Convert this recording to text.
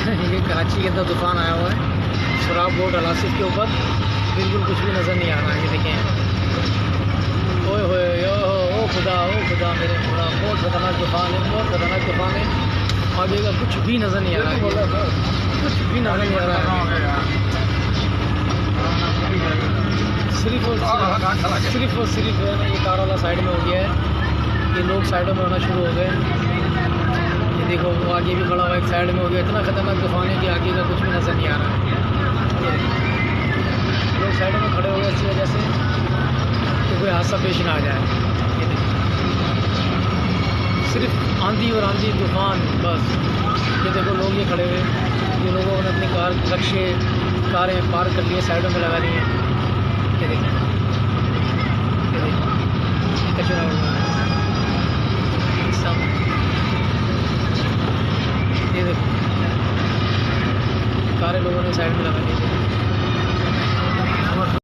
ये कराची के अंदर तूफ़ान आया हुआ है, शराब बोर्ड अलासिफ के ऊपर बिल्कुल कुछ भी नज़र नहीं आ रहा है। ये देखें, ओए होए ओ खुदा मेरे खुदा, बहुत ख़तरनाक तूफ़ान है, बहुत ख़तरनाक तूफ़ान है। आगे का कुछ भी नज़र नहीं आ रहा है, कुछ भी नज़र नहीं आ रहा है। सिर्फ और सिर्फ है ना, ये कार वाला साइड में हो गया है, ये लोग साइडों में होना शुरू हो गए। ये देखो वो आगे भी खड़ा हुआ एक साइड में हो गया। इतना ख़तरनाक तूफ़ान है कि आगे का कुछ भी नज़र नहीं आ रहा है। ये लोग साइडों में खड़े हो गए इसी वजह से कि कोई हादसा पेश ना आ जाए। ये देखो, सिर्फ आंधी और आंधी तूफ़ान बस। ये देखो लोग ये खड़े हुए, ये लोगों ने अपनी कारें पार्क कर लिए, साइडों में लगा ली हैं। ये देखो कचरा हुआ है सब। ये देखो कारें लोगों ने साइड में लगा ली।